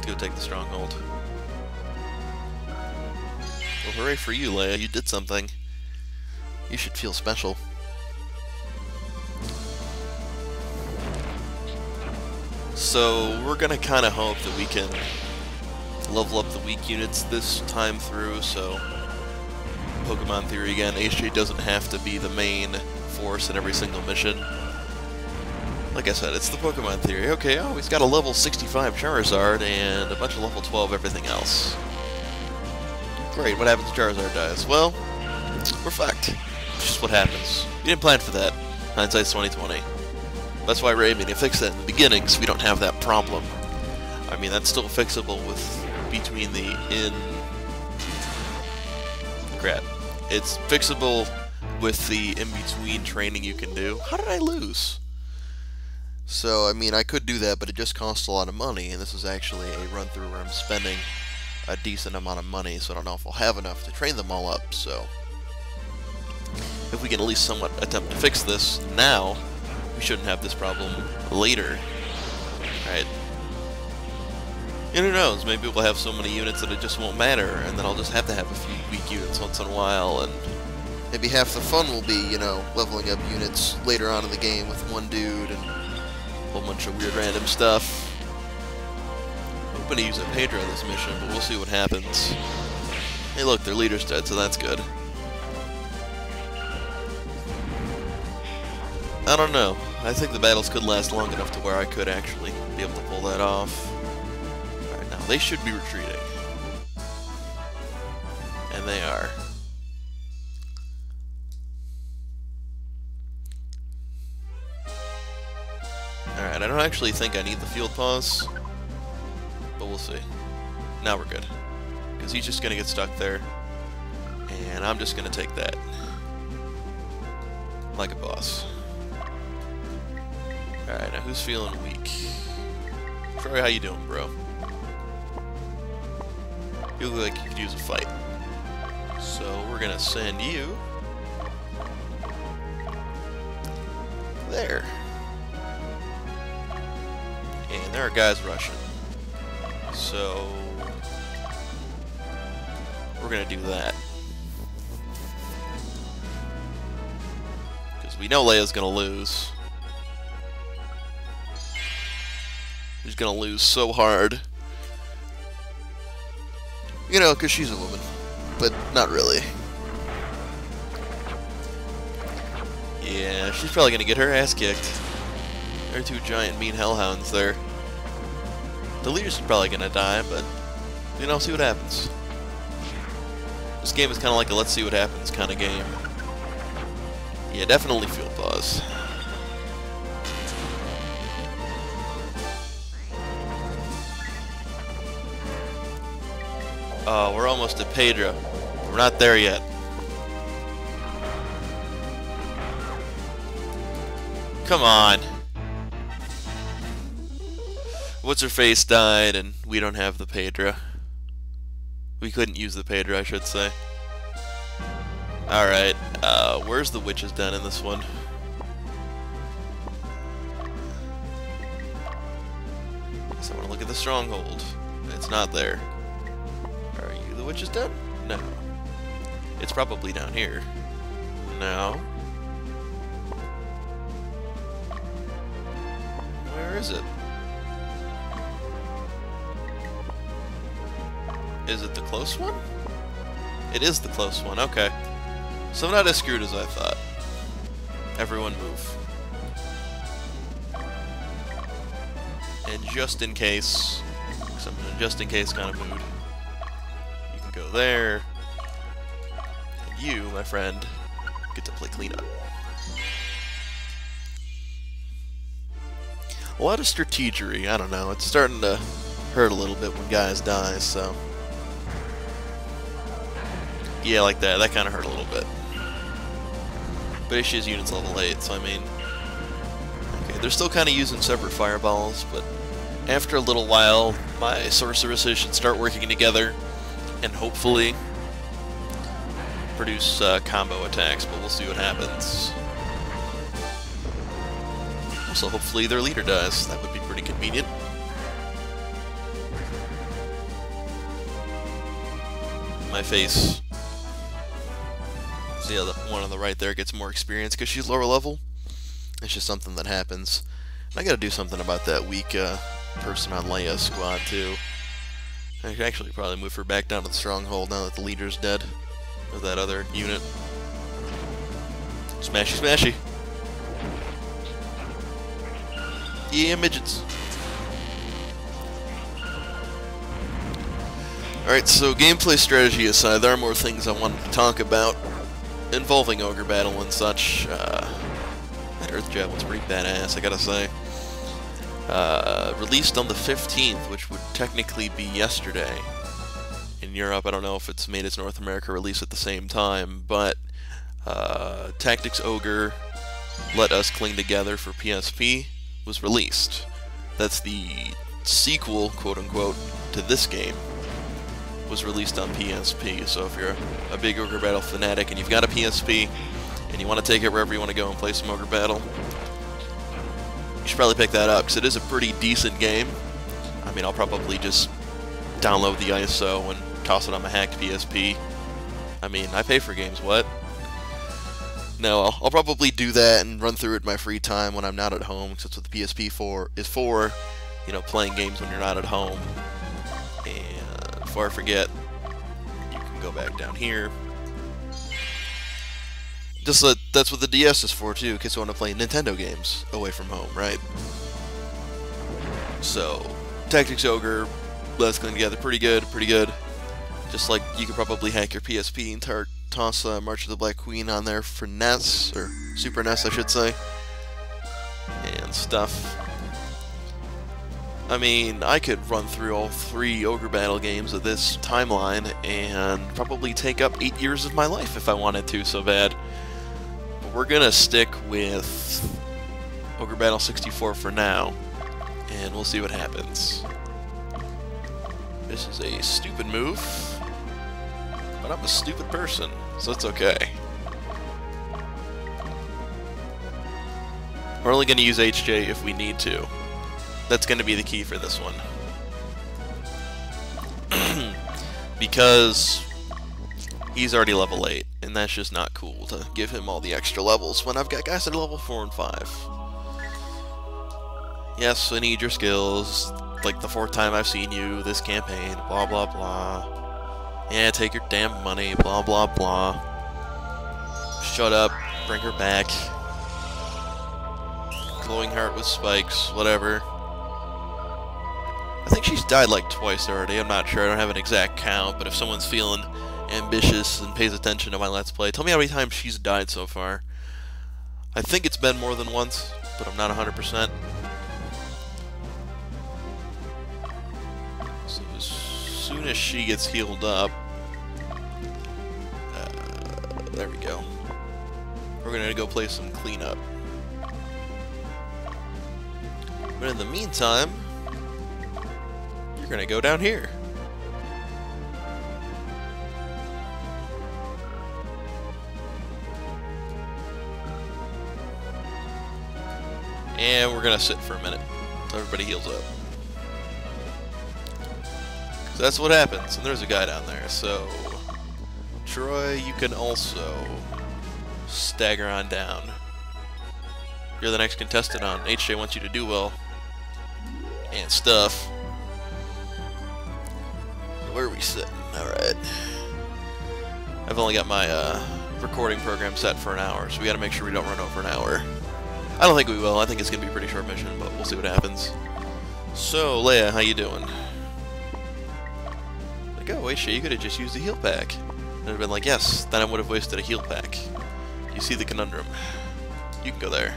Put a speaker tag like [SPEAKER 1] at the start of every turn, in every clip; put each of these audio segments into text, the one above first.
[SPEAKER 1] Go take the stronghold. Well, hooray for you, Leia. You did something. You should feel special. So, we're gonna kind of hope that we can level up the weak units this time through, so Pokemon theory again, HeeroJay doesn't have to be the main force in every single mission. Like I said, it's the Pokemon theory. Okay, oh, he's got a level 65 Charizard and a bunch of level 12 everything else. Great, what happens if Charizard dies? Well, we're fucked. It's just what happens. You didn't plan for that. Hindsight's 20/20. That's why Ray made it fix that in the beginning, so we don't have that problem. I mean, that's still fixable with between the crap. It's fixable with the in-between training you can do. How did I lose? So, I mean, I could do that, but it just costs a lot of money, and this is actually a run-through where I'm spending a decent amount of money, so I don't know if I'll have enough to train them all up, so if we can at least somewhat attempt to fix this now, we shouldn't have this problem later. Right? And who knows, maybe we'll have so many units that it just won't matter, and then I'll just have to have a few weak units once in a while, and maybe half the fun will be, you know, leveling up units later on in the game with one dude, and a whole bunch of weird random stuff. I'm hoping to use a Pedro in this mission, but we'll see what happens. Hey look, their leader's dead, so that's good. I don't know. I think the battles could last long enough to where I could actually be able to pull that off. Alright, now they should be retreating. And they are. Alright, I don't actually think I need the field pause, but we'll see. Now we're good. Because he's just going to get stuck there, and I'm just going to take that. Like a boss. Alright, now who's feeling weak? Troy, how you doing, bro? You look like you could use a fight. So we're gonna send you there. And there are guys rushing. So we're gonna do that. Because we know Leia's gonna lose. She's gonna lose so hard. You know, because she's a woman. But not really. Yeah, she's probably gonna get her ass kicked. There are two giant mean hellhounds there. The leader's probably gonna die, but, you know, see what happens. This game is kind of like a let's see what happens kind of game. Yeah, definitely field pause. Oh, we're almost at Pedro. We're not there yet. Come on. What's-her-face died, and we don't have the Pedro. We couldn't use the Pedro, I should say. Alright, where's the witch's den in this one? So I want to look at the stronghold. It's not there. Are you the witch's den? No. It's probably down here. No. Where is it? Is it the close one? It is the close one, okay. So I'm not as screwed as I thought. Everyone move. And just in case, because I'm in a just in case kind of mood, you can go there, and you, my friend, get to play cleanup. A lot of strategery, I don't know, it's starting to hurt a little bit when guys die, so... Yeah, like that. That kind of hurt a little bit. But his unit's level 8, so I mean... Okay, they're still kind of using separate fireballs, but after a little while, my sorceresses should start working together, and hopefully produce combo attacks, but we'll see what happens. Also, hopefully their leader dies. That would be pretty convenient. my face. See how the one on the right there gets more experience because she's lower level? It's just something that happens. And I gotta do something about that weak person on Leia's squad too. I could actually probably move her back down to the stronghold now that the leader's dead. Of that other unit. Smashy smashy. Yeah, midgets. Alright, so gameplay strategy aside, there are more things I wanted to talk about involving Ogre battle and such. That Earth Javelin's pretty badass, I gotta say. Released on the 15th, which would technically be yesterday. In Europe, I don't know if it's made its North America release at the same time, but Tactics Ogre, Let Us Cling Together for PSP was released. That's the sequel, quote-unquote, to this game. Was released on PSP, so if you're a big Ogre Battle fanatic and you've got a PSP and you want to take it wherever you want to go and play some Ogre Battle, you should probably pick that up, because it is a pretty decent game. I mean, I'll probably just download the ISO and toss it on my hacked PSP. I mean, I pay for games, what? No, I'll probably do that and run through it in my free time when I'm not at home, because that's what the PSP is for, you know, playing games when you're not at home. And before I forget, you can go back down here. Just that's what the DS is for too, in case you want to play Nintendo games away from home, right? So, Tactics Ogre, Let's Cling Together, pretty good, pretty good. Just like you could probably hack your PSP and toss March of the Black Queen on there for NES, or Super NES I should say, and stuff. I mean, I could run through all 3 Ogre Battle games of this timeline and probably take up 8 years of my life if I wanted to so bad. But we're gonna stick with Ogre Battle 64 for now, and we'll see what happens. This is a stupid move, but I'm a stupid person, so it's okay. We're only gonna use HeeroJay if we need to. That's going to be the key for this one. Because he's already level 8, and that's just not cool to give him all the extra levels when I've got guys that are level 4 and 5. Yes, I need your skills, like the 4th time I've seen you this campaign, blah blah blah. Yeah, take your damn money, blah blah blah. Shut up, bring her back. Glowing heart with spikes, whatever. I think she's died like twice already, I'm not sure, I don't have an exact count, but if someone's feeling ambitious and pays attention to my Let's Play, tell me how many times she's died so far. I think it's been more than once, but I'm not 100%. So as soon as she gets healed up, there we go. We're gonna go play some cleanup. But in the meantime, you're gonna go down here. And we're gonna sit for a minute until everybody heals up. So that's what happens, and there's a guy down there. So, Troy, you can also stagger on down. You're the next contestant on. HeeroJay wants you to do well. And stuff. Where are we sitting? Alright. I've only got my recording program set for an hour, so we gotta make sure we don't run over an hour. I don't think we will. I think it's gonna be a pretty short mission, but we'll see what happens. So, Leia, how you doing? Like, oh, HeeroJay, you could have just used a heal pack. And I'd have been like, yes, then I would have wasted a heal pack. You see the conundrum. You can go there.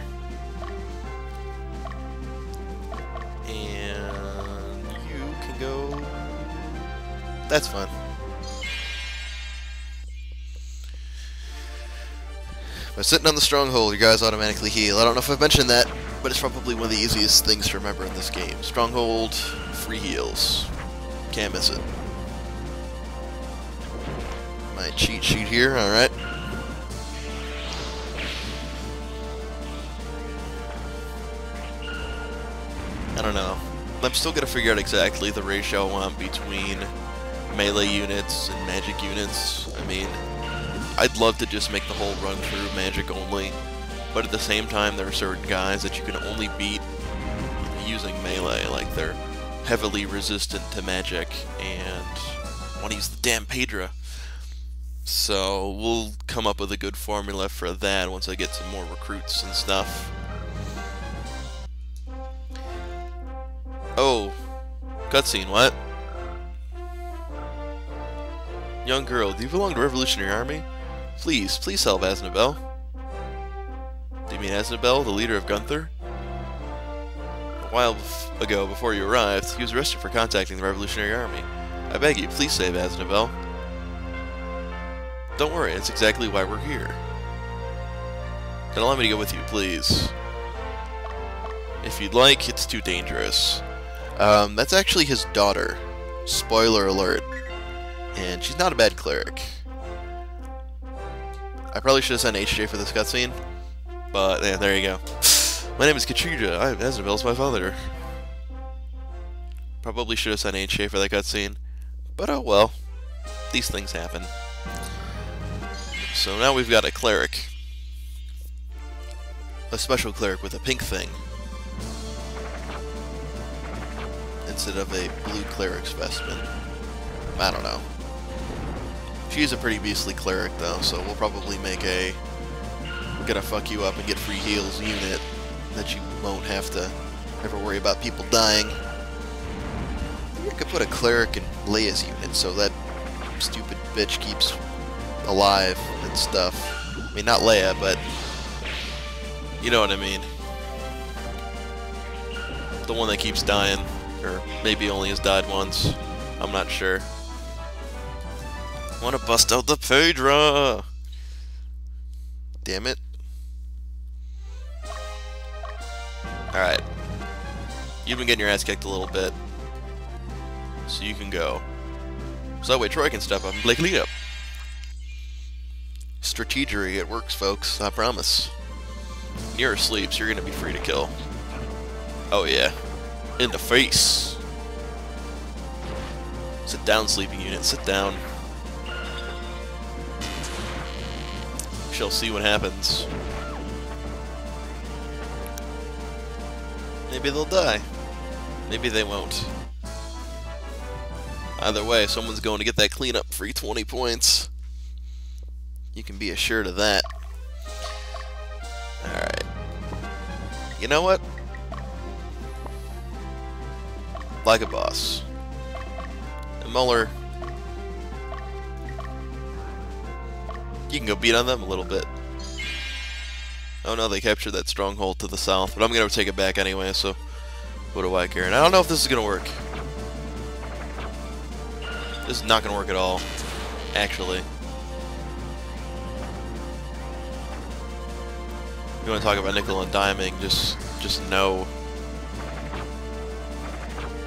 [SPEAKER 1] And you can go... That's fun. By sitting on the stronghold, your guys automatically heal. I don't know if I've mentioned that, but it's probably one of the easiest things to remember in this game. Stronghold, free heals. Can't miss it. My cheat sheet here, alright. I don't know. I'm still gonna figure out exactly the ratio I want between melee units and magic units. I mean, I'd love to just make the whole run through magic only, but at the same time there are certain guys that you can only beat using melee, like they're heavily resistant to magic, and I want to use the damn Pedra. So we'll come up with a good formula for that once I get some more recruits and stuff. Oh, cutscene, what? Young girl, do you belong to Revolutionary Army? Please help Aznabel. Do you mean Aznabel, the leader of Gunther? A while ago, before you arrived, he was arrested for contacting the Revolutionary Army. I beg you, please save Aznabel. Don't worry, it's exactly why we're here. Then allow me to go with you, please. If you'd like, it's too dangerous. That's actually his daughter. Spoiler alert. And she's not a bad cleric. I probably should have sent HeeroJay for this cutscene, but yeah, there you go. My name is cont'd. Aznabel's my father. Probably should have sent HeeroJay for that cutscene, but oh well. These things happen. So now we've got a cleric. A special cleric with a pink thing. Instead of a blue cleric's vestment. I don't know. She's a pretty beastly cleric though, so we'll probably make a gonna fuck you up and get free heals unit that you won't have to ever worry about people dying. You could put a cleric in Leia's unit so that stupid bitch keeps alive and stuff. I mean, not Leia, but you know what I mean. The one that keeps dying, or maybe only has died once. I'm not sure. Want to bust out the Pedra! Damn it. Alright. You've been getting your ass kicked a little bit. So you can go. So that way Troy can step up and Blake lead up. Strategery, it works, folks. I promise. When you're asleep, so you're going to be free to kill. Oh yeah. In the face. Sit down, sleeping unit. Sit down. Shall see what happens. Maybe they'll die. Maybe they won't. Either way, someone's going to get that cleanup free 20 points. You can be assured of that. Alright. You know what? Like a boss. And Muller, you can go beat on them a little bit. Oh no, they captured that stronghold to the south, but I'm going to take it back anyway, so what do I care? And I don't know if this is going to work. This is not going to work at all, actually. If you want to talk about nickel and diming, just no.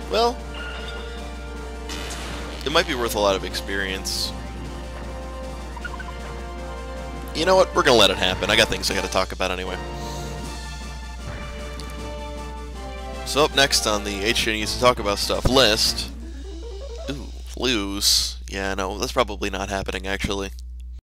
[SPEAKER 1] Well, it might be worth a lot of experience. You know what? We're gonna let it happen. I got things I gotta talk about anyway. So up next on the HeeroJay Needs to Talk About Stuff list... Ooh, lose. Yeah, no, that's probably not happening, actually.